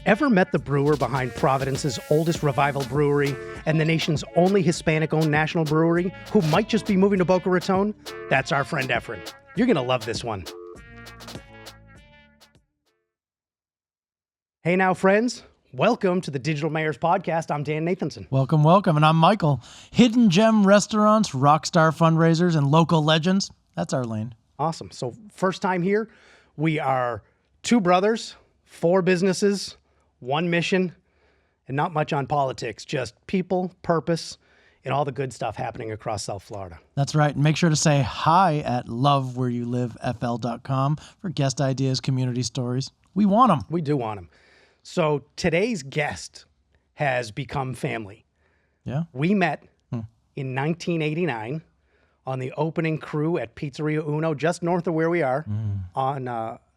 Ever met the brewer behind Providence's oldest revival brewery and the nation's only Hispanic-owned national brewery who might just be moving to Boca Raton? That's our friend Efren. You're going to love this one. Hey now, friends. Welcome to the Digital Mayors Podcast. I'm Dan Nathanson. Welcome, welcome. And I'm Michael. Hidden gem restaurants, rock star fundraisers, and local legends. That's our lane. Awesome. So first time here, we are two brothers, four businesses, one mission, and not much on politics, just people, purpose, and all the good stuff happening across South Florida. That's right. And make sure to say hi at lovewhereyouLiveFL.com for guest ideas, community stories. We want them. We do want them. So today's guest has become family. Yeah. We met in 1989 on the opening crew at Pizzeria Uno, just north of where we are on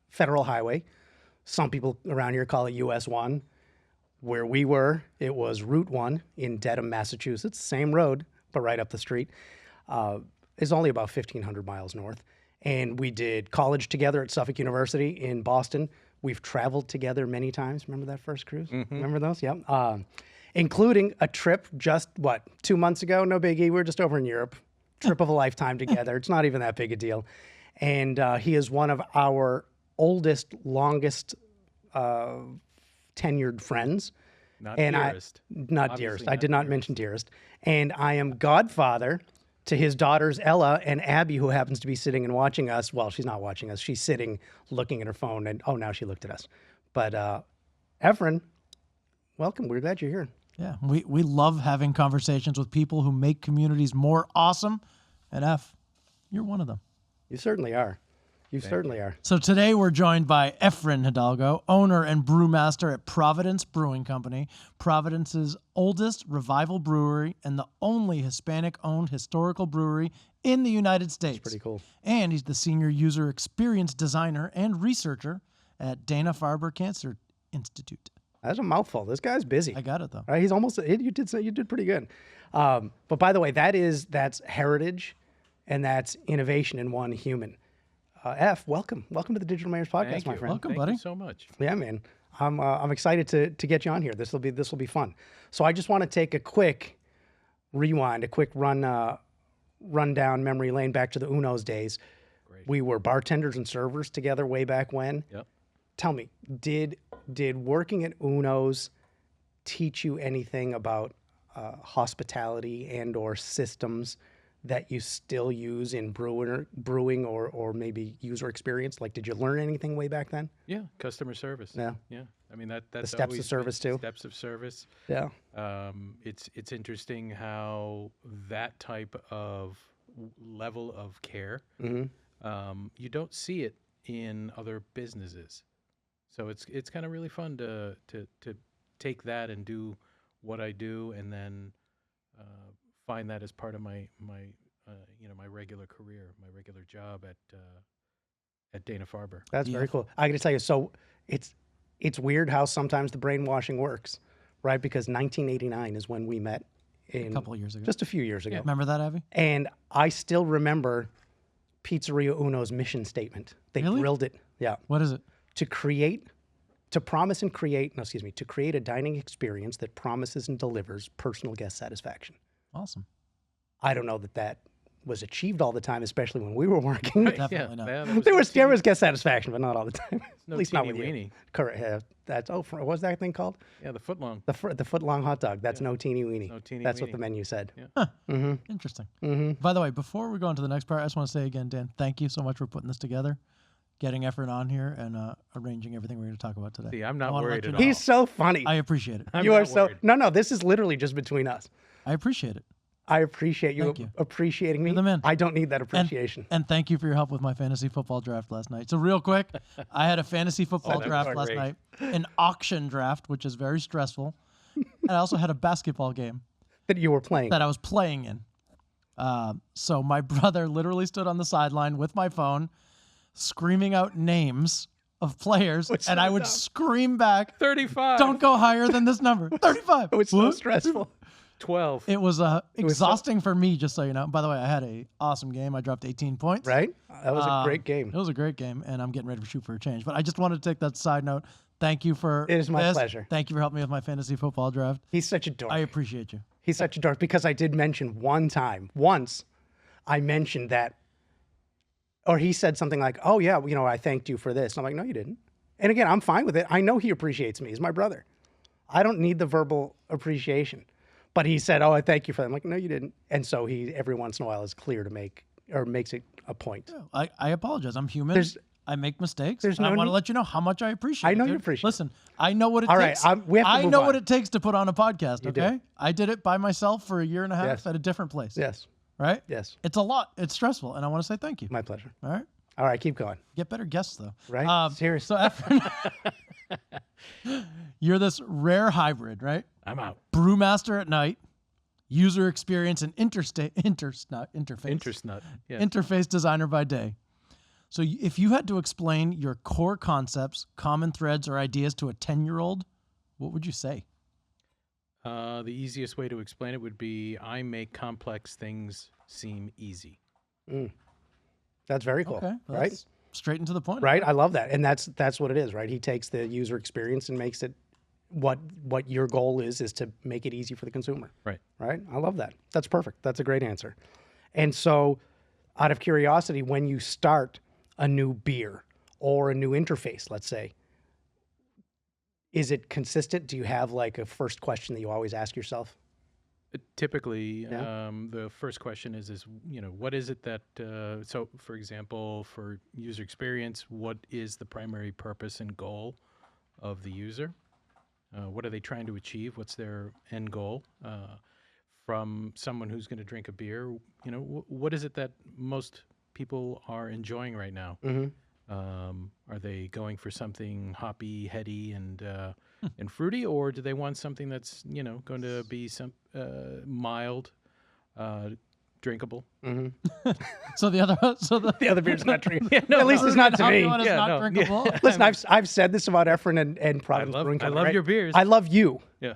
Federal Highway. Some people around here call it US 1. Where we were, it was Route 1 in Dedham, Massachusetts. Same road, but right up the street. It's only about 1,500 miles north. And we did college together at Suffolk University in Boston. We've traveled together many times. Remember that first cruise? Mm-hmm. Remember those? Yeah. Including a trip just, 2 months ago? No biggie. We were just over in Europe. Trip of a lifetime together. It's not even that big a deal. And he is one of our oldest, longest tenured friends. Not dearest. Not dearest. I did not mention dearest. And I am godfather to his daughters, Ella and Abby, who happens to be sitting and watching us. Well, she's not watching us. She's sitting, looking at her phone, and now she looked at us. But Efren, welcome. We're glad you're here. Yeah, we love having conversations with people who make communities more awesome. And F, you're one of them. You certainly are. You certainly are. So today we're joined by Efren Hidalgo, owner and brewmaster at Providence Brewing Company, Providence's oldest revival brewery and the only Hispanic-owned historical brewery in the United States. That's pretty cool. And he's the senior user experience designer and researcher at Dana-Farber Cancer Institute. That's a mouthful. This guy's busy. I got it though. Right? He's almost. You did pretty good. But by the way, that's heritage, and that's innovation in one human. F, welcome to the Digital Mayors Podcast, Thank my you. friend. Welcome, Thank buddy. you so much. Yeah, man. I'm excited to get you on here. This will be fun. So I just want to take a quick rewind, a quick run down memory lane back to the Uno's days. Great. We were bartenders and servers together way back when. Yep. Tell me, did working at Uno's teach you anything about hospitality and or systems that you still use in brewing or maybe user experience? Like, did you learn anything way back then? Yeah, customer service. Yeah. Yeah. I mean that's The steps of service too. Steps of service. Yeah. It's interesting how that type of level of care, you don't see it in other businesses. So it's kind of really fun to take that and do what I do, and then find that as part of my regular career, my regular job at Dana-Farber. That's very cool. I got to tell you, so it's weird how sometimes the brainwashing works, right? Because 1989 is when we met. A couple of years ago. Just a few years ago. Yeah. Remember that, Abby? And I still remember Pizzeria Uno's mission statement. They Really? drilled it. Yeah. What is it? To create a dining experience that promises and delivers personal guest satisfaction. Awesome. I don't know that was achieved all the time, especially when we were working. Definitely not. There was guest satisfaction, but not all the time. No At least not with teeny you. weeny. Correct. Yeah, what was that thing called? Yeah, the footlong. The foot-long hot dog. That's no teeny weeny. No teeny That's what the weeny. menu said. Yeah. Interesting. By the way, before we go on to the next part, I just want to say again, Dan, thank you so much for putting this together, getting Efren on here, and arranging everything we're going to talk about today. See, I'm not I wanna worried let you at know. all. He's so funny. I appreciate it. I'm You are not so worried. no. This is literally just between us. I appreciate it. I appreciate you, Thank you. appreciating me. You're the man. I don't need that appreciation. And thank you for your help with my fantasy football draft last night. So real quick, I had a fantasy football that draft was last great. night, an auction draft, which is very stressful. And I also had a basketball game That you were playing. that I was playing in. So my brother literally stood on the sideline with my phone, screaming out names of players, What's and I that would number? scream back, 35. "Don't go higher than this number." 35. It was so What? stressful. 12. It was was exhausting for me, just so you know. By the way, I had a awesome game. I dropped 18 points. Right? That was a great game. It was a great game, and I'm getting ready to shoot for a change. But I just wanted to take that side note. Thank you for It is my this. pleasure. Thank you for helping me with my fantasy football draft. He's such a dork. I appreciate you. He's such a dork because I did mention once I mentioned that, or he said something like, oh yeah, I thanked you for this. And I'm like, no, you didn't. And again, I'm fine with it. I know he appreciates me. He's my brother. I don't need the verbal appreciation. But he said, oh, I thank you for that. I'm like, no, you didn't. And so he, every once in a while, is clear to makes it a point. Yeah, I apologize. I'm human. I make mistakes. There's and I no want to need- let you know how much I appreciate it. I know you dude. appreciate it. Listen, I know what it All right, takes. we have to I move know on. what it takes to put on a podcast, do. okay? I did it by myself for a year and a half Yes. at a different place. Yes. Right? Yes. It's a lot. It's stressful. And I want to say thank you. My pleasure. All right? All right, keep going. Get better guests, though. Right? Seriously. So, Efren, you're this rare hybrid, right? I'm out. Brewmaster at night, user experience and interface. Interest nut. Yeah. Interface designer by day. So if you had to explain your core concepts, common threads, or ideas to a 10-year-old, what would you say? The easiest way to explain it would be I make complex things seem easy. That's very cool. Okay, well, right? that's straight into the point. Right? I love that. And that's what it is, right? He takes the user experience and makes it what your goal is to make it easy for the consumer. Right. Right? I love that. That's perfect. That's a great answer. And so, out of curiosity, when you start a new beer or a new interface, let's say, is it consistent? Do you have like a first question that you always ask yourself? Typically, Yeah. the first question is what is it that so for example, for user experience, what is the primary purpose and goal of the user? What are they trying to achieve? What's their end goal? From someone who's going to drink a beer, what is it that most people are enjoying right now? Are they going for something hoppy, heady, and fruity, or do they want something that's going to be some mild, drinkable? So the The other beer's not drinkable. At least it's not to me. It's Yeah, not no. drinkable. Listen, I've said this about Efren and Providence Brewing I Company, love right? your beers. I love you. Yeah.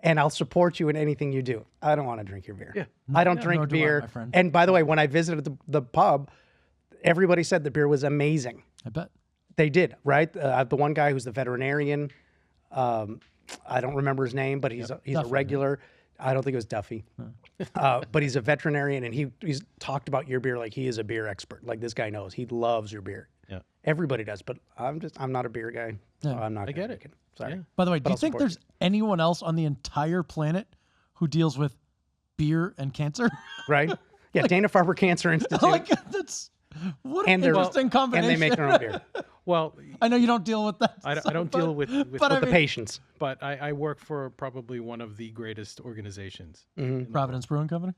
And I'll support you in anything you do. I don't want to drink your beer. Yeah. I don't nor drink do I, beer. my friend. And by the way, when I visited the pub, everybody said the beer was amazing. I bet. They did, right? The one guy who's the veterinarian, I don't remember his name, but he's a Duffy, regular. I don't think it was Duffy, but he's a veterinarian, and he's talked about your beer like he is a beer expert. Like this guy knows. He loves your beer. Yeah. Everybody does, but I'm not a beer guy. So Yeah. I'm not. I get drink it. Sorry. Yeah. By the way, do But you I'll think support there's anyone else on the entire planet who deals with beer and cancer? Right? Yeah. Dana Farber Cancer Institute. Like that's what an And they're- interesting and combination. they make their own beer. Well, I know you don't deal with that. I stuff, don't deal with but I The mean, patients. but I work for probably one of the greatest organizations. Providence Brewing Company.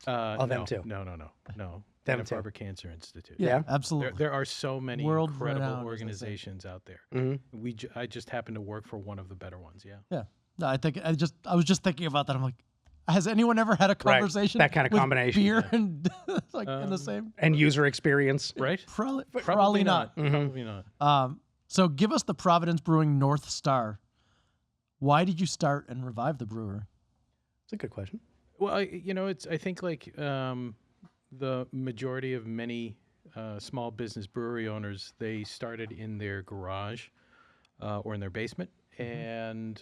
them No, too. No. Them Dana-Farber too. Cancer Institute. Yeah. absolutely. There are so many World-renowned, incredible as they say. organizations out there. I just happen to work for one of the better ones. Yeah. Yeah. No, I was just thinking about that. I'm like, has anyone ever had a conversation That kind of with combination, beer and like in the same? And user experience. Right? Probably not. Probably not. So give us the Providence Brewing North Star. Why did you start and revive the brewery? It's a good question. Well, I think like the majority of many small business brewery owners, they started in their garage or in their basement, and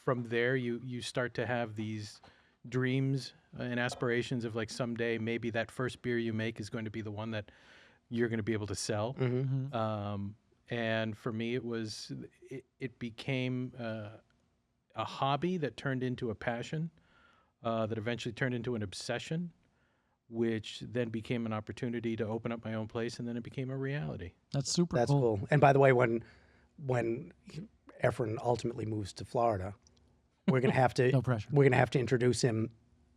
from there you start to have these dreams and aspirations of like someday maybe that first beer you make is going to be the one that you're going to be able to sell. And for me, it became a hobby that turned into a passion, that eventually turned into an obsession, which then became an opportunity to open up my own place, and then it became a reality. That's super That's cool. And by the way, when Efren ultimately moves to Florida, we're gonna have to No pressure. We're gonna have to introduce him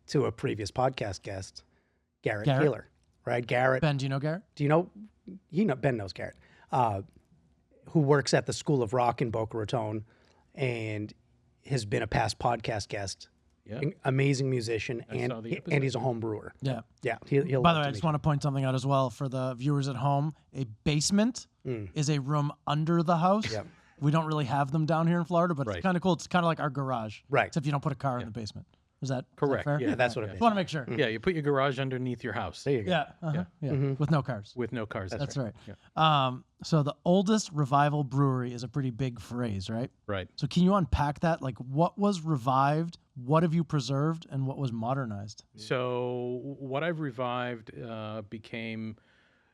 to a previous podcast guest, Garrett Garrett? Keeler. Right, Garrett. Ben, do you know Garrett? Do you know? Ben knows Garrett, who works at the School of Rock in Boca Raton, and has been a past podcast guest. Yeah. Amazing musician, saw the and episode. he's a home brewer. Yeah. Yeah, he'll By love the way, to I just meet want to point something out as well for the viewers at home. A basement is a room under the house. Yep. We don't really have them down here in Florida, but it's Right. kind of cool. It's kind of like our garage. Right. Except you don't put a car in the basement. Is that Correct. fair? Yeah, that's what it yeah. is. Just want to make sure. Yeah, you put your garage underneath your house There you go. Yeah. Yeah. With no cars. with no cars. That's right. Yeah. So the oldest revival brewery is a pretty big phrase, right? Right. So can you unpack that? Like, what was revived? What have you preserved? And what was modernized? So what I've revived became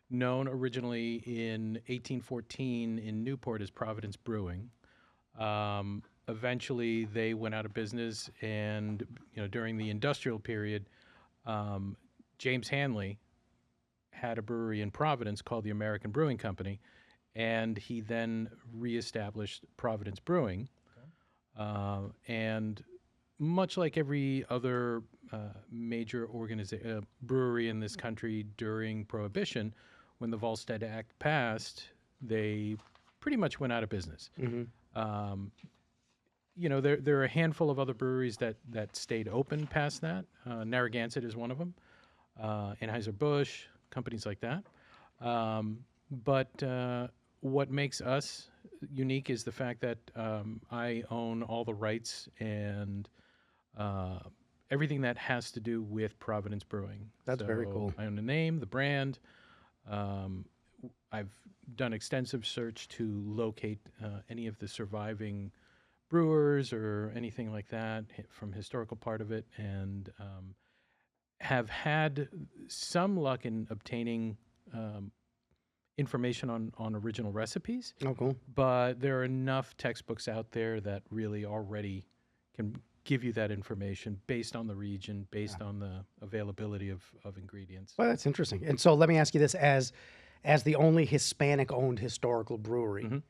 known originally in 1814 in Newport as Providence Brewing. Eventually, they went out of business, and during the industrial period, James Hanley had a brewery in Providence called the American Brewing Company, and he then reestablished Providence Brewing. And much like every other major brewery in this country during Prohibition, when the Volstead Act passed, they pretty much went out of business. There are a handful of other breweries that stayed open past that. Narragansett is one of them. Anheuser-Busch, companies like that. But what makes us unique is the fact that I own all the rights and everything that has to do with Providence Brewing. That's very cool. I own the name, the brand. I've done extensive search to locate any of the surviving brewers or anything like that from historical part of it, and have had some luck in obtaining information on original recipes. Oh, cool. But there are enough textbooks out there that really already can give you that information based on the region, based on the availability of ingredients. Well, that's interesting. And so let me ask you this: as the only Hispanic-owned historical brewery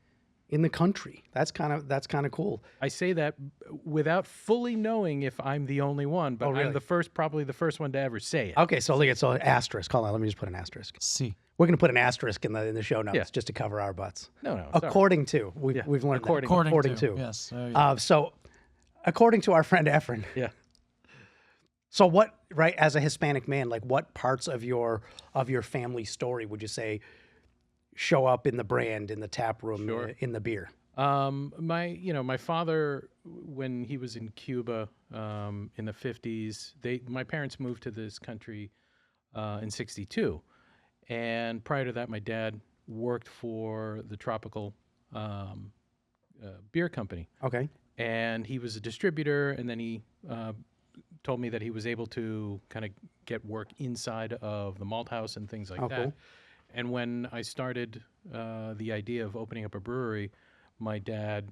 in the country, that's kind of cool. I say that without fully knowing if I'm the only one, but really? I'm probably the first one to ever say it. Okay, so look at asterisk. Hold on, let me just put an asterisk. C. We're going to put an asterisk in the show notes Yeah. just to cover our butts. No, it's all right. According to we've learned According. that. According to. Yes. So, according to our friend Efren. Yeah. So what, right, as a Hispanic man, like what parts of your family story would you say show up in the brand, in the tap room, Sure. in the beer? My father, when he was in Cuba in the 50s, my parents moved to this country in 62. And prior to that, my dad worked for the Tropical Beer Company. Okay. And he was a distributor, and then he told me that he was able to kind of get work inside of the malt house and things like that. Cool. And when I started the idea of opening up a brewery, my dad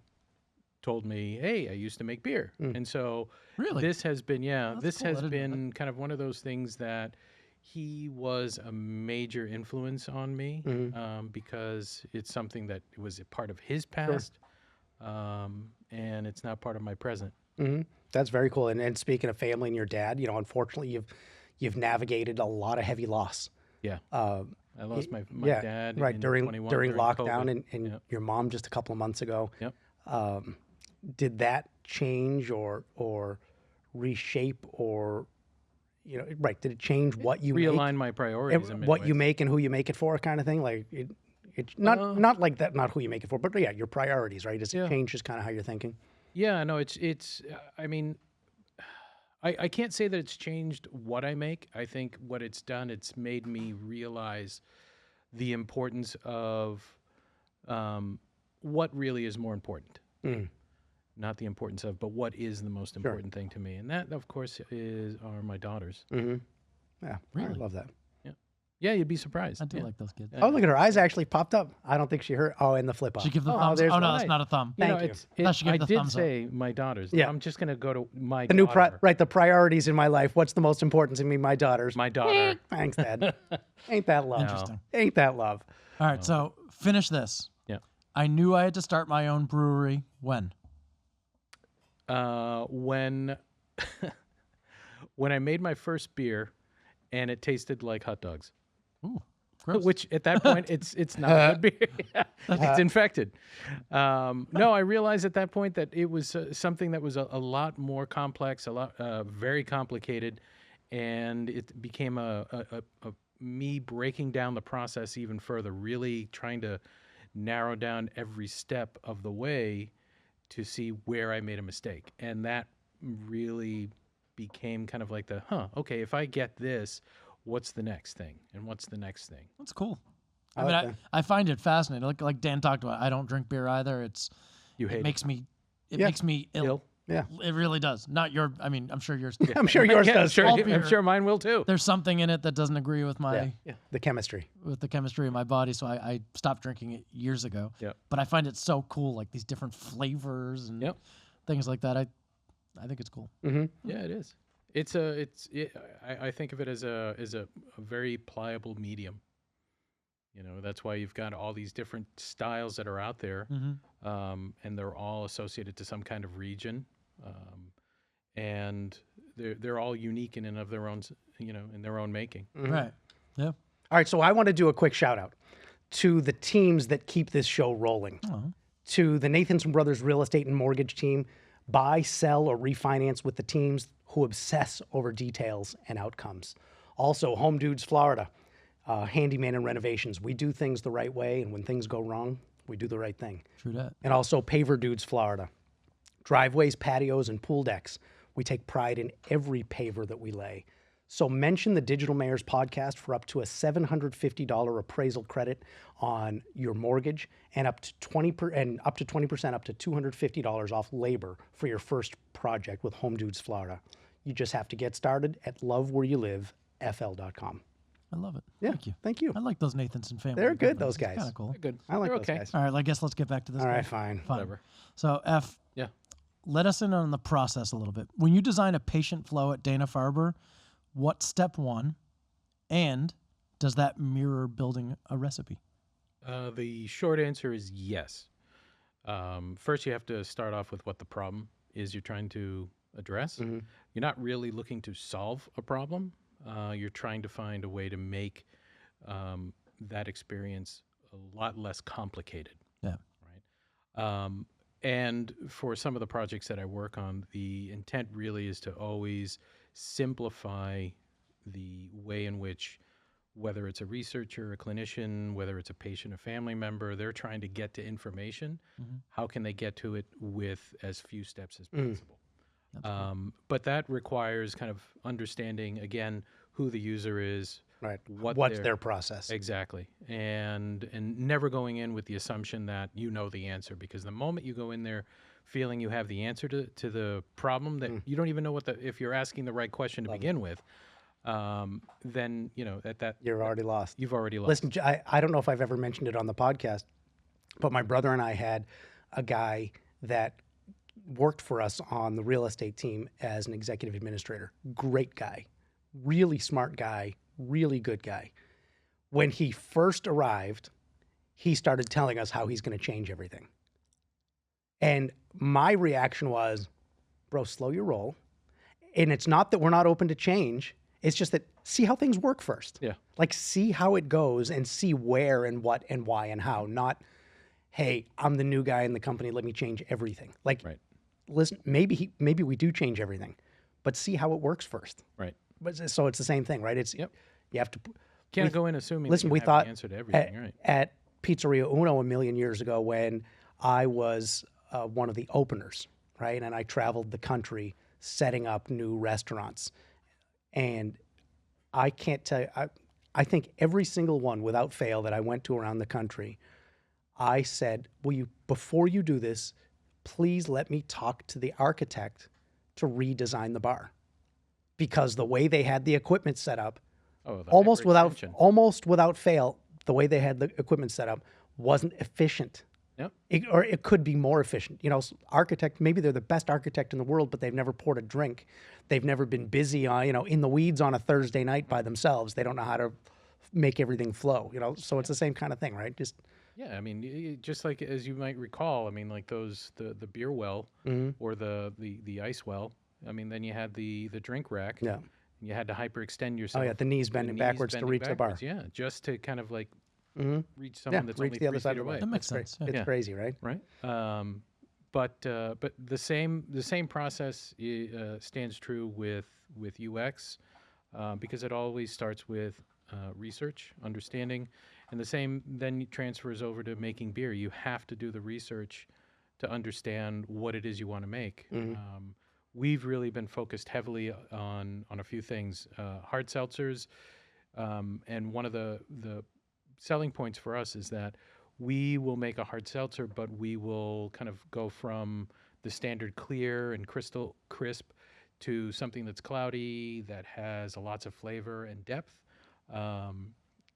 told me, "Hey, I used to make beer." And so Really? this has been, That's this cool. I has didn't know been kind of one of those things that he was a major influence on me because it's something that was a part of his past, and it's not part of my present. That's very cool. And speaking of family and your dad, unfortunately, you've navigated a lot of heavy loss. Yeah. I lost my Yeah, dad right, in during 21 lockdown, COVID. and Yep. your mom just a couple of months ago. Yep. Did that change or reshape or right? Did it change what you Realign my priorities. in many what you ways. make and who you make it for, kind of thing? Like it not like that, not who you make it for, but yeah, your priorities, right? Does it change just kind of how you're thinking? Yeah, no, it's. I mean, I can't say that it's changed what I make. I think what it's done, it's made me realize the importance of what really is more important. Not the importance of, but what is the most important thing to me, and that, of course, are my daughters. Yeah, Really? I love that. Yeah, you'd be surprised. I do Yeah. like those kids. Oh, look at her eyes actually popped up. I don't think she heard. Oh, in the flip up. She give the Oh, thumbs. there's Oh no, one. that's not a thumb. You know, Thank you. it's. I should give I the did thumbs up. say my daughters. Yeah. I'm just gonna go to my The new daughter. right, the priorities in my life. What's the most important to me? My daughters. My daughter. Thanks, Dad. Ain't that love? Interesting. Ain't that love? All right, so finish this. Yeah. I knew I had to start my own brewery when? When when I made my first beer, and it tasted like hot dogs. Ooh, gross. Which at that point it's not a good beer. It's infected. No, I realized at that point that it was something that was a lot more complex, very complicated, and it became a me breaking down the process even further, really trying to narrow down every step of the way to see where I made a mistake, and that really became kind of like okay, if I get this, what's the next thing? And what's the next thing? That's cool. I I mean, like that. I find it fascinating. Like Dan talked about, I don't drink beer either. You hate It makes me Yeah. ill. Ill? Yeah. It really does. Not your. I mean, I'm sure yours. I'm sure yours Yeah, does. All I'm beer. sure mine will too. There's something in it that doesn't agree with my The chemistry. with the chemistry of my body, so I stopped drinking it years ago. Yep. But I find it so cool, like these different flavors and Yep. things like that. I think it's cool. Mm-hmm. Yeah, it is. I think of it as a very pliable medium. You know, that's why you've got all these different styles that are out there, and they're all associated to some kind of region, and they're all unique in and of their own, in their own making. Right. Yeah. All right, so I want to do a quick shout out to the teams that keep this show rolling. To the Nathanson Brothers Real Estate and Mortgage team, buy, sell, or refinance with the teams who obsess over details and outcomes. Also, Home Dudes Florida, handyman and renovations. We do things the right way, and when things go wrong, we do the right thing. True that. And also Paver Dudes Florida, driveways, patios, and pool decks. We take pride in every paver that we lay. So mention the Digital Mayors podcast for up to a $750 appraisal credit on your mortgage and up to 20% up to $250 off labor for your first project with Home Dudes Florida. You just have to get started at lovewhereyoulive.fl.com. I love it. Yeah, Thank you. Thank you. I like those Nathanson family. They're good, companies. those guys. Kind of cool. Good. I like They're those okay. guys. All right, I guess let's get back to this. All guy. right, fine. Whatever. So F, Yeah. let us in on the process a little bit. When you design a patient flow at Dana-Farber, what's step one, and does that mirror building a recipe? The short answer is yes. First, you have to start off with what the problem is you're trying to address. Mm-hmm. You're not really looking to solve a problem. You're trying to find a way to make that experience a lot less complicated. Yeah. Right. And for some of the projects that I work on, the intent really is to always simplify the way in which, whether it's a researcher, a clinician, whether it's a patient, a family member, they're trying to get to information. How can they get to it with as few steps as possible? But that requires kind of understanding, again, who the user is, Right. what What's their process? exactly, and never going in with the assumption that you know the answer, because the moment you go in there feeling you have the answer to the problem, that you don't even know if you're asking the right question to begin with, then at that You're already lost. you've already lost. Listen, I don't know if I've ever mentioned it on the podcast, but my brother and I had a guy that worked for us on the real estate team as an executive administrator. Great guy, really smart guy, really good guy. When he first arrived, he started telling us how he's going to change everything. And my reaction was, bro, slow your roll. And it's not that we're not open to change. It's just that see how things work first. Yeah. Like see how it goes and see where and what and why and how. Not, hey, I'm the new guy in the company. Let me change everything. Like, Right. listen, maybe we do change everything, but see how it works first. Right. But so it's the same thing, right? It's Yep. you have to. Can't go in assuming Listen, that you we have thought the answer to everything. Right. at Pizzeria Uno a million years ago when I was one of the openers, right? And I traveled the country setting up new restaurants. And I can't tell you, I think every single one without fail that I went to around the country, I said, before you do this, please let me talk to the architect to redesign the bar. Because the way they had the equipment set up, Oh, the almost hyperextension. without fail, the way they had the equipment set up wasn't efficient. Yep. Or it could be more efficient. Architect, maybe they're the best architect in the world, but they've never poured a drink. They've never been busy, in the weeds on a Thursday night by themselves. They don't know how to make everything flow, So it's the same kind of thing, right? Just Yeah, I mean, just like as you might recall, I mean, like the beer well or the ice well. I mean, then you had the drink rack. Yeah. And you had to hyperextend yourself. Oh yeah, the knees bending backwards to reach the bar. Yeah, just to kind of like reach Yeah, someone that's reach only the other 3 side feet of the away. That makes sense. Yeah. It's Yeah. crazy, right? Right. But the same process stands true with UX because it always starts with research, understanding, and the same then transfers over to making beer. You have to do the research to understand what it is you want to make. we've really been focused heavily on a few things, hard seltzers, and one of the selling points for us is that we will make a hard seltzer, but we will kind of go from the standard clear and crystal crisp to something that's cloudy, that has lots of flavor and depth.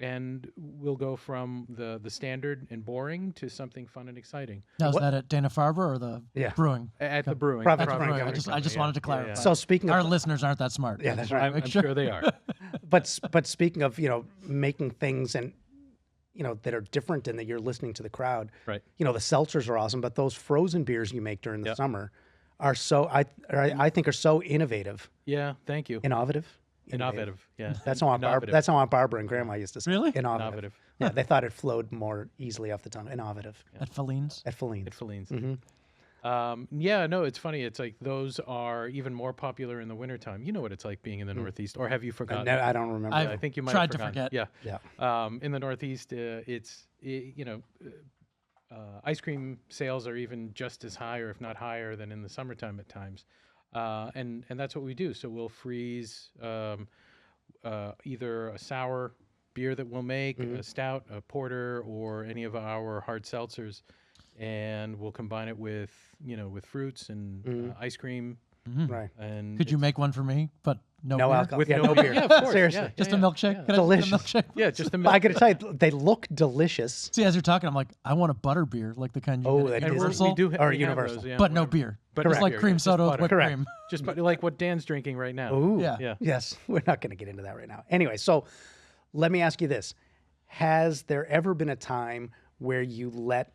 And we'll go from the standard and boring to something fun and exciting. Now, is that at Dana-Farber or the Yeah. brewing? At the brewing. Providence At the Brewing brewing. Company. I just wanted to clarify. So speaking Our of, listeners aren't that smart. yeah, that's right. I'm sure they are. But speaking of, making things and that are different and that you're listening to the crowd. Right. The seltzers are awesome, but those frozen beers you make during the Yep. summer are so I think are so innovative. Yeah, thank you. Innovative. Innovative. Yeah. That's how Aunt Barbara and Grandma used to say. Really? Innovative. Yeah, they thought it flowed more easily off the tongue. Innovative. At Feline's? At Feline. At Feline's. Mm-hmm. Yeah, no, it's funny. It's like those are even more popular in the wintertime. You know what it's like being in the Northeast, or have you forgotten? No, I don't remember. I think you might tried have to forgotten. forget. Yeah. In the Northeast, ice cream sales are even just as high, or if not higher, than in the summertime at times. And that's what we do. So we'll freeze either a sour beer that we'll make, a stout, a porter, or any of our hard seltzers, and we'll combine it with fruits and ice cream. Right. And Could you make one for me, but no No beer? alcohol. with Yeah, no no beer? beer. Yeah, of course. Seriously. Yeah, Just yeah, a milkshake? yeah. Can I Delicious. just get a milkshake? Yeah, just a I milk. got to tell you, they look delicious. See, as you're talking, I'm like, I want a butter beer, like the kind you Oh, get that at is- Universal, we do Or we have Universal. those, yeah, but no whatever. beer. But Just no like beer, cream just soda with butter. whipped Correct. cream. Just like what Dan's drinking right now. Ooh. Yeah. Yeah. Yes. We're not going to get into that right now. Anyway, so let me ask you this. Has there ever been a time where you let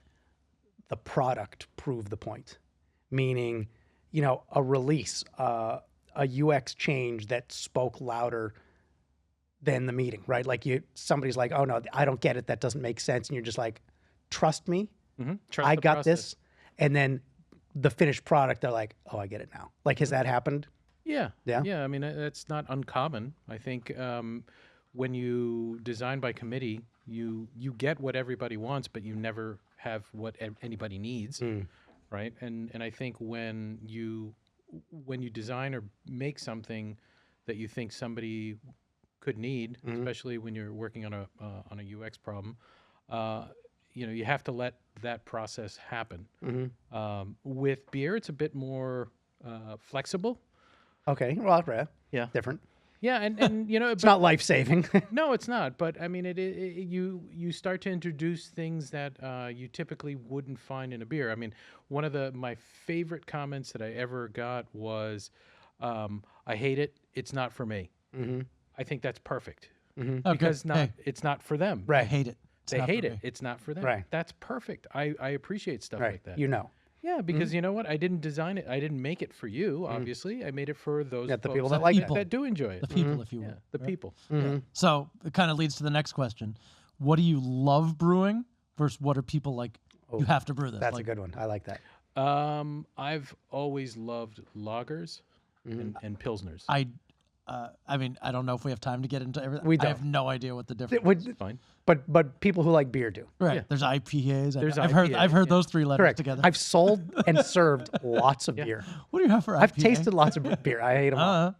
the product prove the point? Meaning, a release, a UX change that spoke louder than the meeting, right? Like somebody's like, oh no, I don't get it. That doesn't make sense. And you're just like, trust me, Trust I the got process. this. And then the finished product, they're like, oh, I get it now. Like, has that happened? Yeah. Yeah? Yeah. I mean, that's not uncommon. I think when you design by committee, you get what everybody wants, but you never have what anybody needs, right? And I think when you design or make something that you think somebody could need, especially when you're working on a UX problem, you have to let that process happen. With beer, it's a bit more flexible. Okay. Well, Yeah. different. Yeah, and It's not life-saving. no, it's not. But I mean, you start to introduce things that you typically wouldn't find in a beer. I mean, one of my favorite comments that I ever got was, "I hate it. It's not for me." I think that's perfect because it's not for them. I Right. hate it. It's They not hate for it. me. It's not for them. Right. That's perfect. I appreciate stuff Right. like that. Yeah, Yeah, because you know what? I didn't design it. I didn't make it for you. Obviously, I made it for those Yeah, the folks people that like it. that do enjoy The it. people, if you will. Yeah, the people. So it kind of leads to the next question. What do you love brewing versus what are people like, you have to brew this? that's like, a good one. I like that. I've always loved lagers and pilsners. I mean, I don't know if we have time to get into everything. We I have don't. no idea what the difference It would- is. Fine. but people who like beer do. Right. Yeah. There's IPAs. There's I've heard IPAs, those three letters Correct. together. I've sold and served lots of beer. What do you have for IPA? I've tasted lots of beer. I hate them all.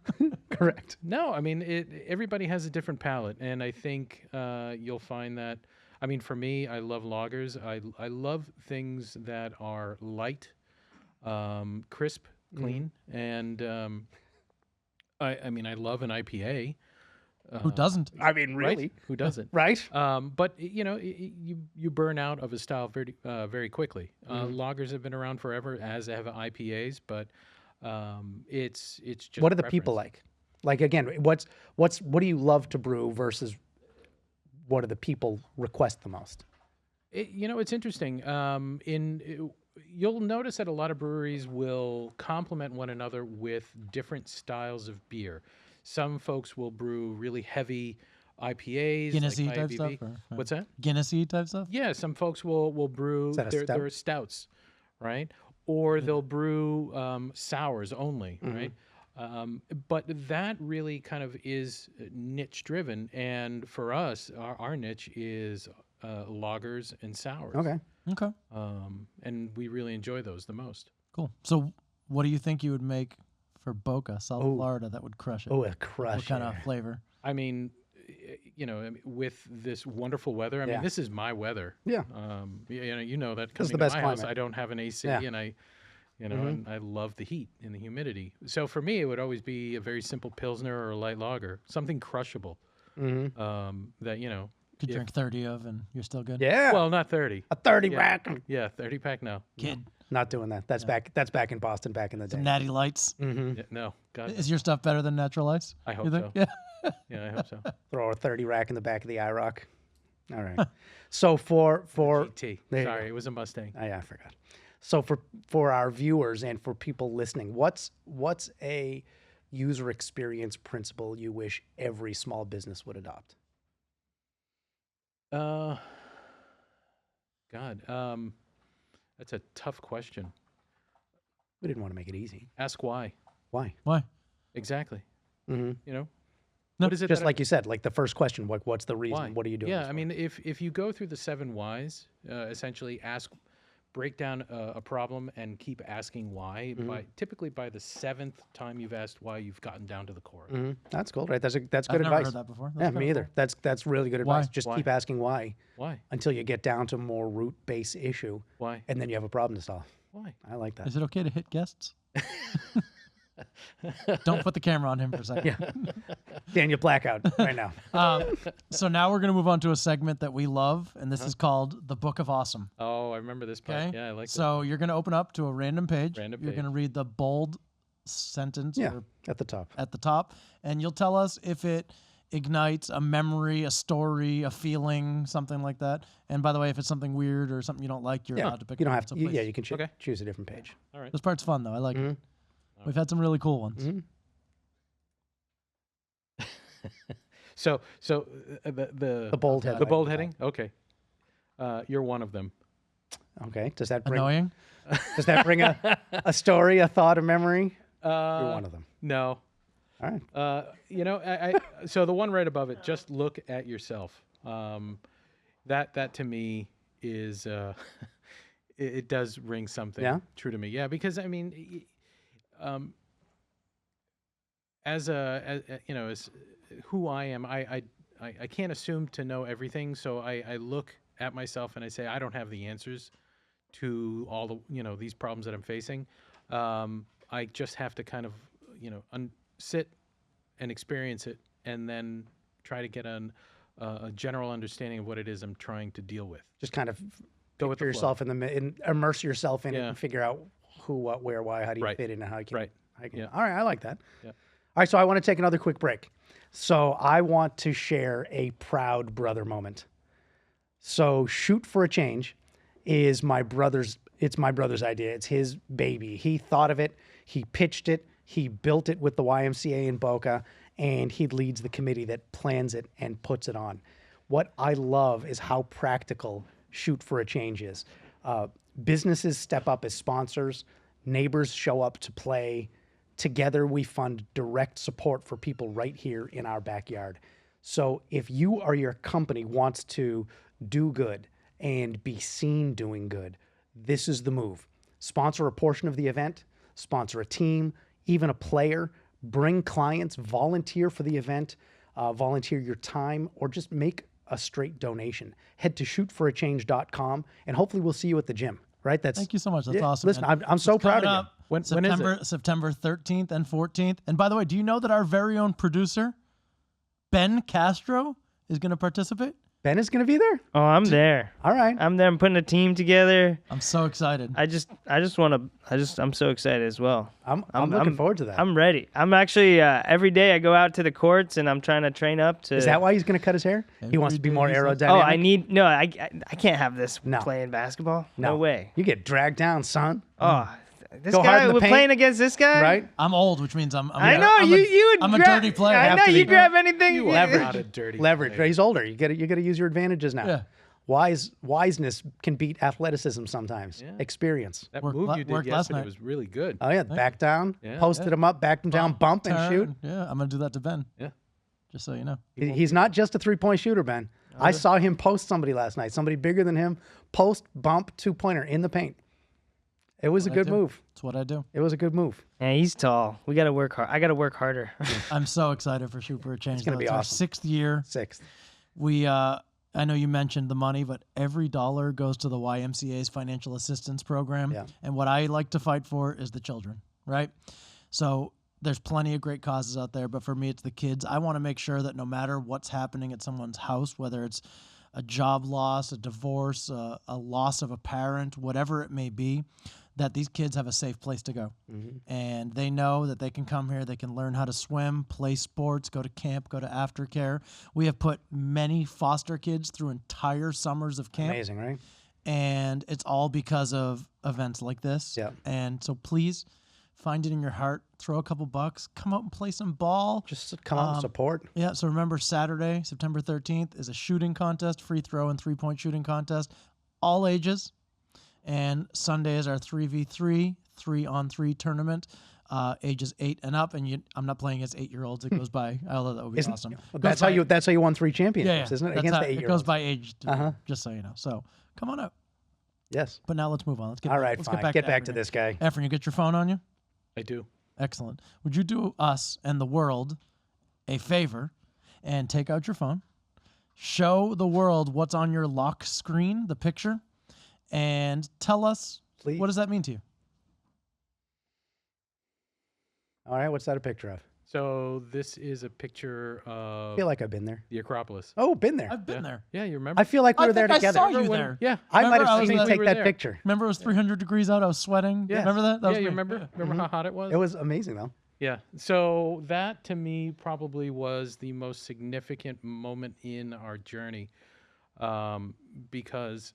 Correct. No, I mean, everybody has a different palate, and I think you'll find that. I mean, for me, I love lagers. I love things that are light, crisp, clean, and I mean, I love an IPA. Who doesn't? I mean, Right? really? Who doesn't? Right? But you burn out of a style very quickly. Lagers have been around forever, as have IPAs, but it's just What do the people preference. like? Like again, what do you love to brew versus what do the people request the most? It's interesting. You'll notice that a lot of breweries will complement one another with different styles of beer. Some folks will brew really heavy IPAs, Guinness-y like type IBV. stuff? Or, What's that? Guinness-y type stuff? Yeah, some folks will brew that a their stouts, right? Or they'll brew sours only, right? But that really kind of is niche driven, and for us, our niche is lagers and sours. Okay. Okay. And we really enjoy those the most. Cool. So what do you think you would make for Boca, South Florida, that would crush it. Oh, a crush. What kind of flavor? I mean, with this wonderful weather, I mean, this is my weather. Yeah. You know that This is coming the to best my house, climate. I don't have an AC, Yeah. and and I love the heat and the humidity. So for me, it would always be a very simple Pilsner or a light lager, something crushable. That Could drink 30 of, and you're still good. Yeah. well, not 30. a 30 rack. Yeah, 30 pack. No, Kid. Not doing that. That's back in Boston back in the day. Some Natty Lights. Yeah, no. God, Is your stuff better than Natural Ice? I hope You think? so. Yeah. Yeah, I hope so. Throw a 30 rack in the back of the IROC. All right. So for GT. There you Sorry, it was a Mustang. I forgot. So for our viewers and for people listening, what's a user experience principle you wish every small business would adopt? God, that's a tough question. We didn't want to make it easy. Ask why. Why? Why? Exactly. Mm-hmm. You know, No, what is it? Just that like you said, like the first question, what's the reason? why? What are you doing? Yeah, this I for? mean, if you go through the 7 whys, essentially break down a problem and keep asking why. Typically by the 7th time you've asked why, you've gotten down to the core. That's cool, right? That's good I've never advice. heard that before. That's Yeah, kinda me either. cool. That's really good Why? advice. Just Why? keep asking why Why? until you get down to more root base issue, Why? and then you have a problem to solve. Why? I like that. Is it okay to hit guests? Don't put the camera on him for a second. Yeah. Daniel Blackout right now. So now we're going to move on to a segment that we love, and this is called The Book of Awesome. Oh, I remember this part. Okay? Yeah, I like So you're going to open up to a random page. Random You're going to page. read the bold sentence Yeah, or at the top. at the top, and you'll tell us if it ignites a memory, a story, a feeling, something like that. And by the way, if it's something weird or something you don't like, you're Yeah, allowed to pick you don't it have up. to. So please. Yeah, you can Okay. choose a different page. All right. This part's fun, though. I like it. We've had some really cool ones. So the bold heading. The bold heading. Okay. You're one of them. Okay. Does that bring Annoying? a story, a thought, a memory? You're one of them. No. All right. I so the one right above it, just look at yourself. That to me is it does ring something true to me. Yeah, because I mean, as who I am, I can't assume to know everything. So I look at myself and I say I don't have the answers to all the these problems that I'm facing. I just have to kind of sit and experience it, and then try to get a general understanding of what it is I'm trying to deal with. Just kind of Go with picture the flow. yourself immerse yourself in it Yeah. and figure out who, what, where, why, how do you Right. fit in and how you can. Right. Yeah. All right. I like that. Yeah. All right. So I want to take another quick break. So I want to share a proud brother moment. So Shoot for a Change is it's my brother's idea. It's his baby. He thought of it. He pitched it. He built it with the YMCA in Boca, and he leads the committee that plans it and puts it on. What I love is how practical Shoot for a Change is. Businesses step up as sponsors. Neighbors show up to play. Together, we fund direct support for people right here in our backyard. So if you or your company wants to do good and be seen doing good, this is the move. Sponsor a portion of the event, sponsor a team, even a player, bring clients, volunteer for the event, volunteer your time, or just make a straight donation. Head to shootforachange.com, and hopefully we'll see you at the gym, right? Thank you so much. That's awesome. Listen, man. I'm so It's proud coming of you. up When is it? September 13th and 14th. And by the way, do you know that our very own producer, Ben Castro, is going to participate? Ben is going to be there? Oh, I'm there. All right. I'm there. I'm putting a team together. I'm so excited. I'm so excited as well. I'm looking forward to that. I'm ready. I'm actually, every day I go out to the courts and I'm trying to train up to. Is that why he's going to cut his hair? He wants to be more Every day aerodynamic? I can't have this No. playing basketball. No way. You get dragged down, son. Oh, this Go hard in guy, the we're paint. playing against this guy? Right? I'm old, which means I'm I know, I'm you would I'm a grab, dirty player. I Have know, to you be. grab anything. You Leverage. are not a dirty Leverage. player. He's older. You got to use your advantages now. Yeah. Wiseness can beat athleticism sometimes. Yeah. Experience. That Worked move la- you did worked last yesterday night. was really good. Oh yeah, back down, Yeah. posted him up, backed him down, bump and shoot. Turn. Yeah, I'm going to do that to Ben. Yeah. Just so you know. He's not just a 3-point shooter, Ben. I saw him post somebody last night, somebody bigger than him, post, bump, 2-pointer in the paint. It was a What I good do. move. It's what I do. It was a good move. Yeah, he's tall. We gotta work hard. I gotta work harder. I'm so excited for Shoot for a Change. gonna though. be It's our awesome. 6th year. 6th. We, I know you mentioned the money, but every dollar goes to the YMCA's financial assistance program. Yeah. And what I like to fight for is the children, right? So there's plenty of great causes out there, but for me, it's the kids. I want to make sure that no matter what's happening at someone's house, whether it's a job loss, a divorce, a loss of a parent, whatever it may be, that these kids have a safe place to go. And they know that they can come here, they can learn how to swim, play sports, go to camp, go to aftercare. We have put many foster kids through entire summers of camp. Amazing, right? And it's all because of events like this. Yeah. And so please find it in your heart, throw a couple bucks, come out and play some ball. Just come out and support. Yeah, so remember Saturday, September 13th is a shooting contest, free throw and 3-point shooting contest, all ages. And Sunday is our 3v3, 3-on-3 tournament, ages 8 and up. And I'm not playing against 8-year-olds. It goes by, although that would be awesome. Well, that's how you won 3 championships, isn't it? That's Against how, the it 8-year-olds. goes by age, just so you know. So come on out. Yes. But now let's move on. Let's get All back, right, let's fine. Get Get back to Efren. this guy. Efren, you get your phone on you? I do. Excellent. Would you do us and the world a favor and take out your phone, show the world what's on your lock screen, the picture, and tell us Please. what does that mean to you? All right, what's that a picture of? So this is a picture I of feel like I've been there. the Acropolis. Oh, been there. I've been there. Yeah, you remember? I feel like we I were there think together. I saw you Remember when- there. Yeah. I might Remember I have was seen you there? take We were that there. picture. Remember it was 300 degrees out. I was sweating. Yes. Remember that? That was Yeah, you me. remember? Remember how hot it was? It was amazing, though. Yeah. So that to me probably was the most significant moment in our journey, because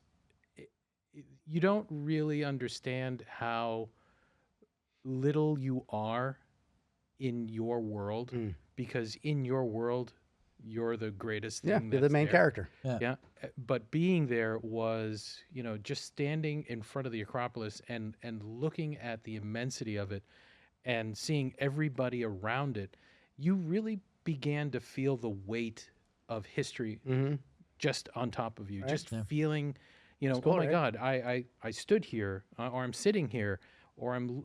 you don't really understand how little you are in your world, because in your world you're the greatest thing. Yeah, you're the that's main there. character. Yeah, but being there was, just standing in front of the Acropolis and looking at the immensity of it and seeing everybody around it, you really began to feel the weight of history just on top of you. Right. Just feeling, cool, oh my right? God, I stood here, or I'm sitting here, or I'm,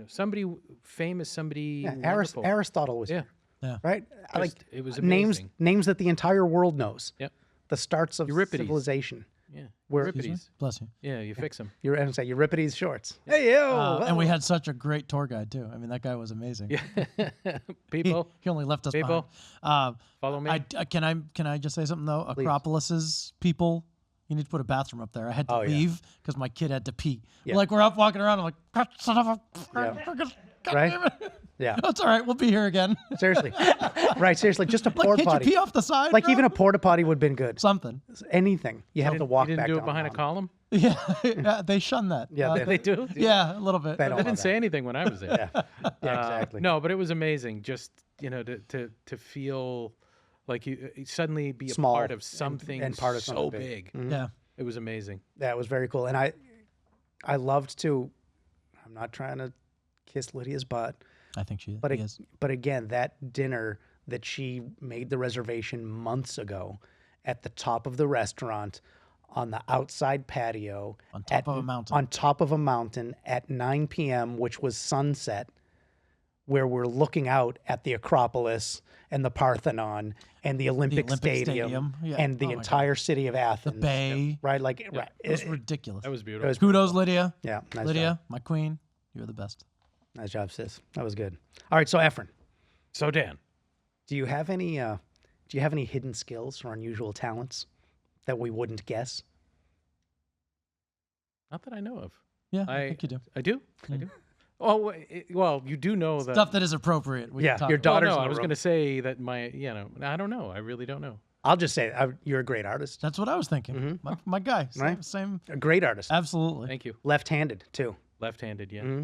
somebody famous, somebody Yeah, wonderful. Aristotle was Yeah. here. Yeah. Right? Like it was names amazing. that the entire world knows. Yep. The starts of Euripides. civilization. Yeah. Where- Euripides. Bless you. Yeah, you fix them. You're going to say Euripides shorts. Hey, yo! And we had such a great tour guide too. I mean, that guy was amazing. Yeah. He, People, he only left us People. behind. follow me. Can I just say something though? Acropolis's people, you need to put a bathroom up there. I had to Oh, yeah. leave because my kid had to pee. Yeah. Like we're up walking around. I'm like, "God, son of a, Yeah. God Right? damn it." Yeah. That's all right. We'll be here again. Seriously. Right, seriously. Just a Like, porta can't you potty. pee off the side? Like bro? even a porta potty would have been good. something. Anything. You had to walk you didn't back do it down behind a the column? Yeah, yeah, they shun that. Yeah, They do? Yeah, a little bit. They don't They love didn't say anything when I was there. Yeah. Yeah, exactly. No, but it was amazing. Just to feel like you suddenly be a Small part of something and part of so something big. big. Yeah. It was amazing. That was very cool. And I loved to, I'm not trying to kiss Lydia's butt, I think she but, is. but again, that dinner that she made the reservation months ago at the top of the restaurant on the outside patio. On top of a mountain. On top of a mountain at 9 p.m., which was sunset, where we're looking out at the Acropolis and the Parthenon and the Olympic, Olympic Stadium, Stadium. Yeah. and the Oh my entire city of Athens. Bay. Right? Like, right. It was ridiculous. That was beautiful. was- Kudos, Lydia. Yeah. Nice Lydia, job. my queen. You're the best. Nice job, sis. That was good. All right. So, Efren, So Dan, do you have any hidden skills or unusual talents that we wouldn't guess? not that I know of. Yeah, I think you do. I do. I do. Oh, well, you do know that. Stuff that is appropriate. We can Yeah, talk your about. Well, daughter's no, in I the was room. going to say that I don't know. I really don't know. I'll just say you're a great artist. That's what I was thinking. My guy. Same, Right. same. A great artist. Absolutely. Thank you. Left-handed too. Left-handed, yeah. Mm-hmm.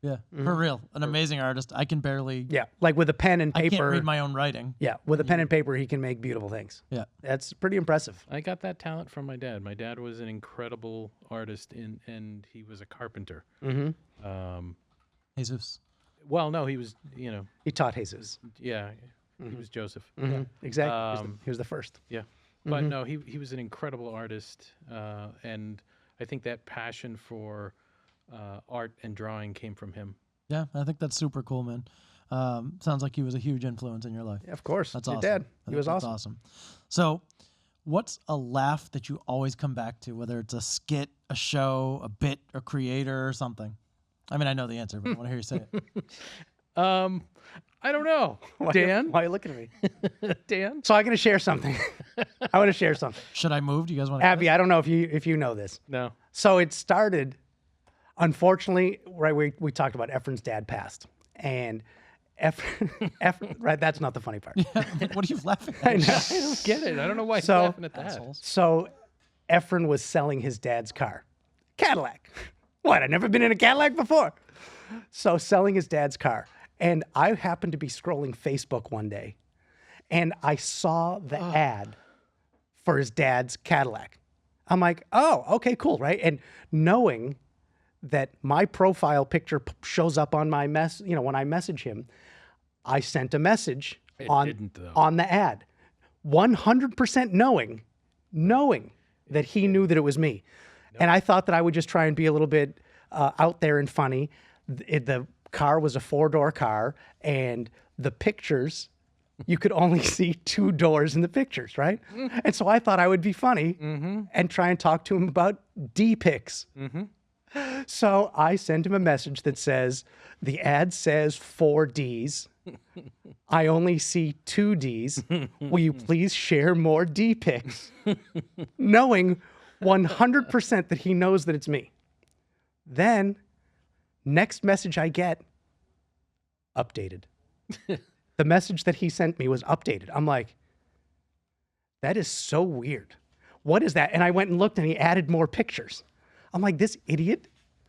Yeah, for real. An amazing artist. I can barely. Yeah, like with a pen and I paper. can't read my own writing. Yeah, with a pen and paper, he can make beautiful things. Yeah. That's pretty impressive. I got that talent from my dad. My dad was an incredible artist, and he was a carpenter. Mm-hmm. Jesus. Well, no, he was, He taught Jesus. yeah, he was Joseph. Mm-hmm. Exactly. He was the first. Yeah, but no, he was an incredible artist, and I think that passion for art and drawing came from him. Yeah, I think that's super cool, man. Sounds like he was a huge influence in your life. Yeah, of course. That's Your awesome. dad. I He was think that's awesome. So, what's a laugh that you always come back to, whether it's a skit, a show, a bit, a creator, or something? I mean, I know the answer, but I want to hear you say it. I don't know. Why Dan? are you looking at me? Dan? So I'm going to share something. I want to share something. Should I move? Do you guys want to? Abby, I don't know if you know this. No. So it started, unfortunately, right, we talked about Efren's dad passed. And Efren, right, that's not the funny part. What are you laughing I at? know. I don't get it. I don't know why So- he's laughing at that. Assholes. So Efren was selling his dad's car, Cadillac. What? I'd never been in a Cadillac before. So selling his dad's car. And I happened to be scrolling Facebook one day and I saw the ad for his dad's Cadillac. I'm like, oh, okay, cool, right? And knowing that my profile picture shows up on my when I message him, I sent a message didn't, though. on the ad, 100% knowing that he knew that it was me. And I thought that I would just try and be a little bit out there and funny. The car was a 4-door car, and the pictures, you could only see 2 doors in the pictures, right? And so I thought I would be funny and try and talk to him about D-pics. So I sent him a message that says, the ad says 4 Ds. I only see 2 Ds. Will you please share more D-pics? Knowing 100% that he knows that it's me. Then, next message I get, updated. The message that he sent me was updated. I'm like, that is so weird. What is that? And I went and looked and he added more pictures. I'm like, this idiot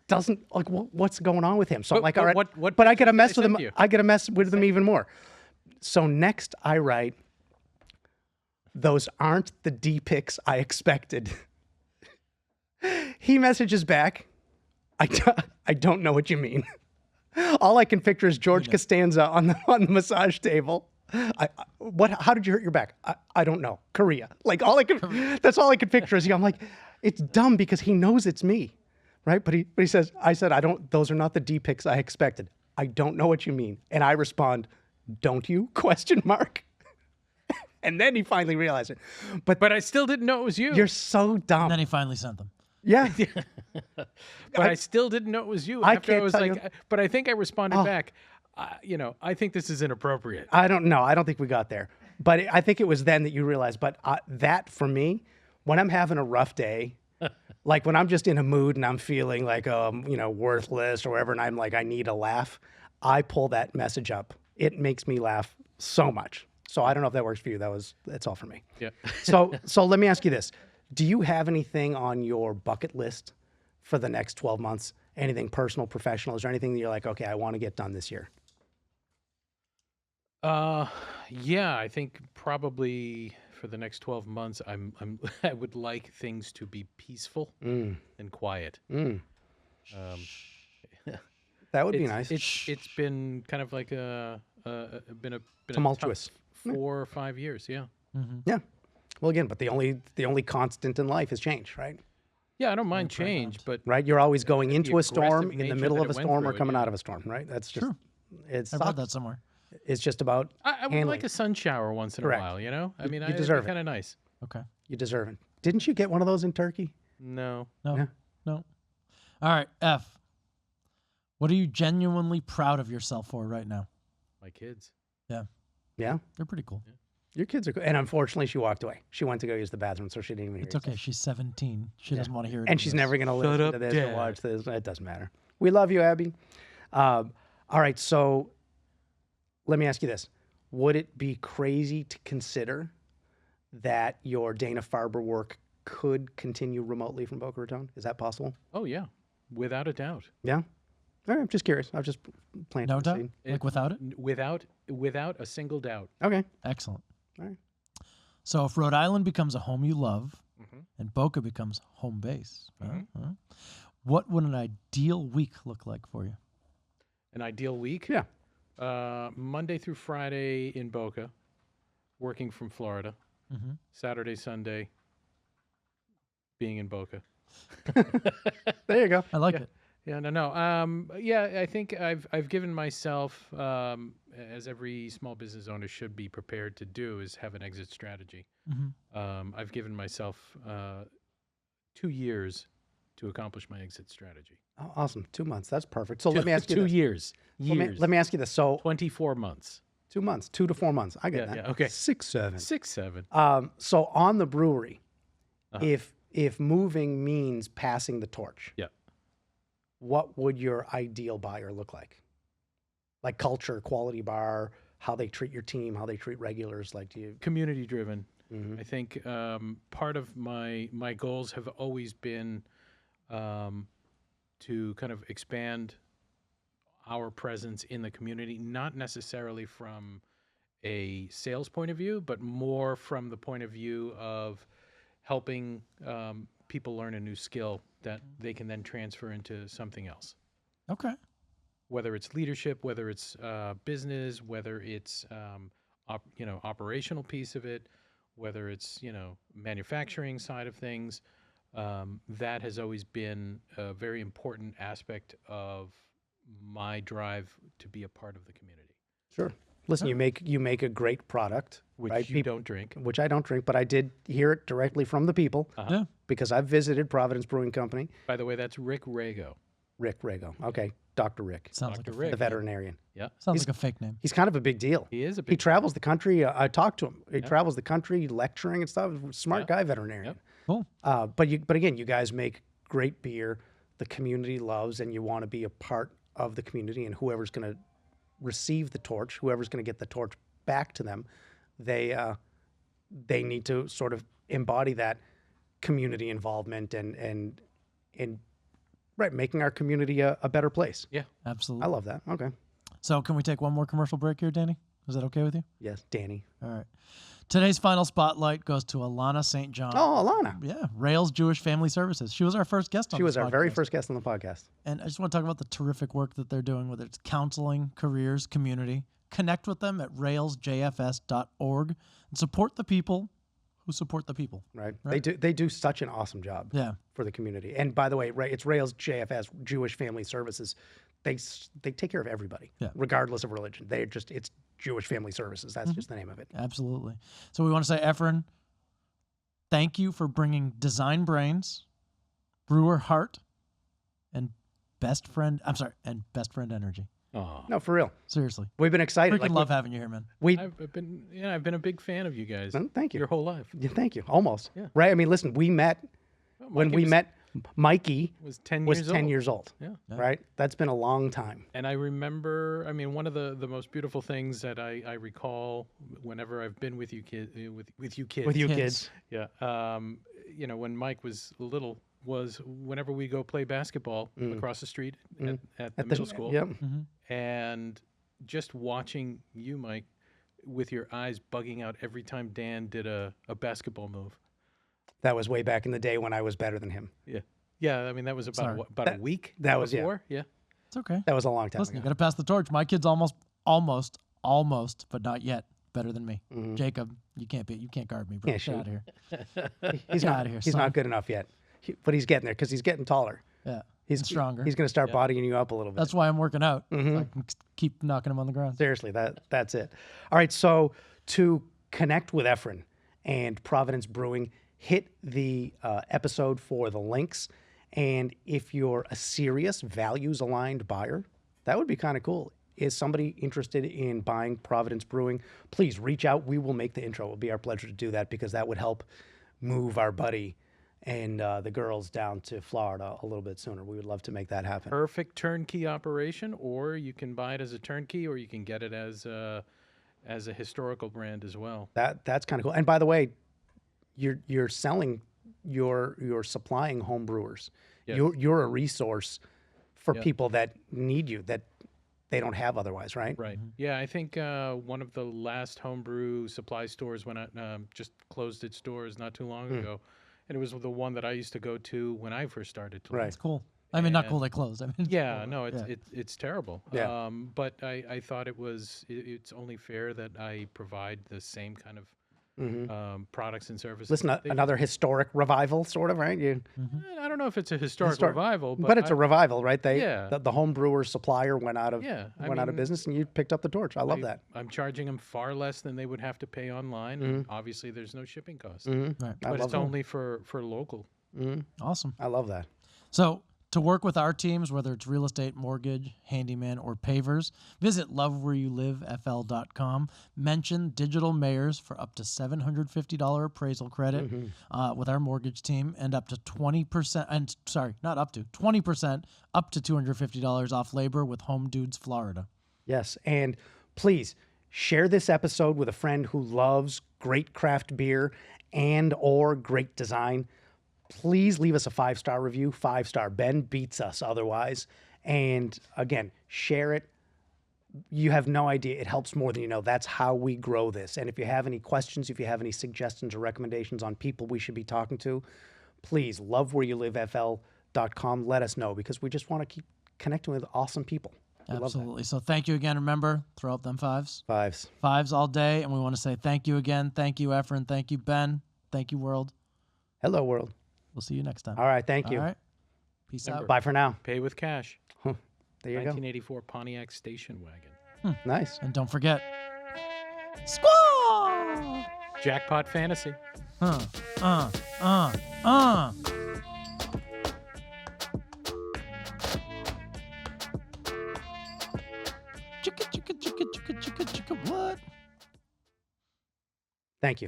doesn't, like, what's going on with him? So I'm like, all right, but I got to mess with him. I got to mess with him even more. So next I write, those aren't the D-pics I expected. He messages back, I don't know what you mean. All I can picture is George Costanza on the massage table. How did you hurt your back? I don't know. Korea. Like that's all I could picture. I'm like, it's dumb because he knows it's me, right? But he says, those are not the D-pics I expected. I don't know what you mean. And I respond, don't you? ? And then he finally realized it. But I still didn't know it was you. You're so dumb. And then he finally sent them. Yeah. But I still didn't know it was you. I After can't was tell like, you. but I think I responded back. I think this is inappropriate. I don't know. I don't think we got there. But I think it was then that you realized. But that for me, when I'm having a rough day, like when I'm just in a mood and I'm feeling like worthless or whatever, and I'm like I need a laugh, I pull that message up. It makes me laugh so much. So I don't know if that works for you. That's all for me. Yeah. So let me ask you this: do you have anything on your bucket list for the next 12 months? Anything personal, professional? Is there anything that you're like, okay, I want to get done this year? Yeah, I think probably for the next 12 months, I would like things to be peaceful and quiet. That would be nice. It's been kind of like been a Tumultuous. tough 4 or 5 years. Yeah. Yeah. Well, again, but the only constant in life is change, right? Yeah, I don't mind change, but Right. You're always going into a storm, aggressive in the nature middle that of a it went storm, or through, coming yeah. out of a storm. Right. That's just. True. It's I read that somewhere. It's just about. I would handling. like a sun shower once in Correct. a while. You know, I mean, you deserve it. Kind of nice. Okay. You deserve it. Didn't you get one of those in Turkey? No. No. Yeah. No. All right, F. What are you genuinely proud of yourself for right now? My kids. Yeah. They're pretty cool. Your kids are good. And unfortunately, she walked away. She went to go use the bathroom, so she didn't even hear It's you okay. say She's 17. She doesn't want to hear it. And she's never going to listen up, to this Dad. or watch this. It doesn't matter. We love you, Abby. All right, so let me ask you this. Would it be crazy to consider that your Dana-Farber work could continue remotely from Boca Raton? Is that possible? Oh yeah, without a doubt. Yeah? All right, I'm just curious. I was just planting No the doubt? seed. Like without it? Without a single doubt. Okay. Excellent. All right. So if Rhode Island becomes a home you love and Boca becomes home base, what would an ideal week look like for you? An ideal week? Yeah. Monday through Friday in Boca, working from Florida. Saturday, Sunday, being in Boca. There you go. I like it. Yeah, no. Yeah, I think I've given myself, as every small business owner should be prepared to do, is have an exit strategy. I've given myself 2 years to accomplish my exit strategy. Oh, awesome. 2 months. That's perfect. So let me ask you 2 this. years. Let me ask you this. So 24 months. 2 months, 2 to 4 months. I get Yeah, that. yeah, okay. 6, 7. 6, 7. So on the brewery, Uh-huh. if moving means passing the torch, Yeah. what would your ideal buyer look like? Like culture, quality bar, how they treat your team, how they treat regulars. Like, do you? Community driven. Mhm. I think part of my goals have always been to kind of expand our presence in the community, not necessarily from a sales point of view, but more from the point of view of helping people learn a new skill that they can then transfer into something else. Okay. Whether it's leadership, whether it's business, whether it's operational piece of it, whether it's manufacturing side of things, that has always been a very important aspect of my drive to be a part of the community. Sure. Listen, you make a great product, Which right? you don't drink. Which I don't drink, but I did hear it directly from the people Yeah. because I've visited Providence Brewing Company. By the way, that's Rick Rago. Rick Rago. Okay, Dr. Rick, Sounds Dr. like Rick. the veterinarian. Yeah. sounds like a fake name. He's kind of a big deal. He is a He big travels the country. I talked to him. He travels the country lecturing and stuff. Smart Yeah. guy, veterinarian. Yep. Cool. But again, you guys make great beer. The community loves, and you want to be a part of the community. And whoever's going to receive the torch, whoever's going to get the torch back to them, they need to sort of embody that community involvement and right, making our community a better place. Yeah. Absolutely. I love that. Okay. So can we take one more commercial break here, Danny? Is that okay with you? Yes, Danny. All right. Today's final spotlight goes to Alana St. John. Oh, Alana. Yeah, Rails Jewish Family Services. She was our first guest on She this was our very podcast. first guest on the podcast. And I just want to talk about the terrific work that they're doing, whether it's counseling, careers, community. Connect with them at railsjfs.org and support the people who support the people. Right. Right. They do such an awesome job Yeah. for the community. And by the way, right, it's Rails JFS, Jewish Family Services. They take care of everybody, Yeah. regardless of religion. It's Jewish Family Services. That's just the name of it. Absolutely. So we want to say, Efren, thank you for bringing Design Brains, Brewer Heart, and Best Friend Energy. Oh, No, for real. Seriously. We've been excited. Freaking love having you here, man. I've been a big fan of you guys. Thank you. Your whole life. Yeah, thank you. Almost. Yeah. Right. I mean, listen, we met when we met. Mikey Was 10 was years 10 old. years old. Yeah. Right. That's been a long time. And I remember, I mean, one of the most beautiful things that I recall whenever I've been with you with you kids. With you Kids. kids. Yeah. When Mike was little, was whenever we go play basketball across the street at the middle school. Yep. And just watching you, Mike, with your eyes bugging out every time Dan did a basketball move. That was way back in the day when I was better than him. Yeah. Yeah. I mean, that was Sorry. about a week that was- yeah. before. Yeah. It's okay. That was a long time Listen, you ago. got to pass the torch. My kid's almost, but not yet better than me. Jacob, you can't guard me, bro. Can't Get out shoot. of here. He's Get not. outta here, He's son. not good enough yet. But he's getting there because he's getting taller. Yeah. He's and stronger. He's going to start bodying you up a little bit. That's why I'm working out. So I can keep knocking him on the ground. Seriously, that's it. All right, so to connect with Efren and Providence Brewing, hit the episode for the links. And if you're a serious, values-aligned buyer, that would be kind of cool. Is somebody interested in buying Providence Brewing? Please reach out. We will make the intro. It will be our pleasure to do that because that would help move our buddy and the girls down to Florida a little bit sooner. We would love to make that happen. Perfect turnkey operation, or you can buy it as a turnkey, or you can get it as a historical brand as well. That's kind of cool. And by the way, you're selling, you're supplying home brewers. Yes. You're a resource for Yeah. people that need you that they don't have otherwise, right? Right. Yeah, I think one of the last homebrew supply stores went out, just closed its doors not too long ago, and it was the one that I used to go to when I first started to. Right. It's cool. I mean, not And- cool they closed. I mean, Yeah, no, Yeah. it's terrible. Yeah. But I thought it's only fair that I provide the same kind of products and services. Listen, another historic revival, sort of, right? I don't know if it's a historic revival, but it's a revival, right? Yeah. The home brewer supplier went out of I mean, business, and you picked up the torch. I love that. I'm charging them far less than they would have to pay online. And obviously, there's no shipping costs. Right. But it's only for local. Awesome. I love that. So to work with our teams, whether it's real estate, mortgage, handyman, or pavers, visit lovewhereyouLiveFL.com. Mention Digital Mayors for up to $750 appraisal credit with our mortgage team, and up to 20%, and sorry, not up to 20%, up to $250 off labor with Home Dudes Florida. Yes, and please share this episode with a friend who loves great craft beer and or great design. Please leave us a 5-star review. 5-star. Ben beats us otherwise. And again, share it. You have no idea. It helps more than you know. That's how we grow this. And if you have any questions, if you have any suggestions or recommendations on people we should be talking to, please, lovewhereyouLiveFL.com. Let us know, because we just want to keep connecting with awesome people. We love that. Absolutely. So thank you again. Remember, throw up them fives. Fives. Fives all day. And we want to say thank you again. Thank you, Efren. Thank you, Ben. Thank you, world. Hello, world. We'll see you next time. All right. Thank you. All right. Peace out. Bye for now. Pay with cash. There you go. 1984 Pontiac station wagon. Nice. And don't forget, squaw! Jackpot fantasy. Chicka, chicka, chicka, chicka, chicka, chicka, what? Thank you.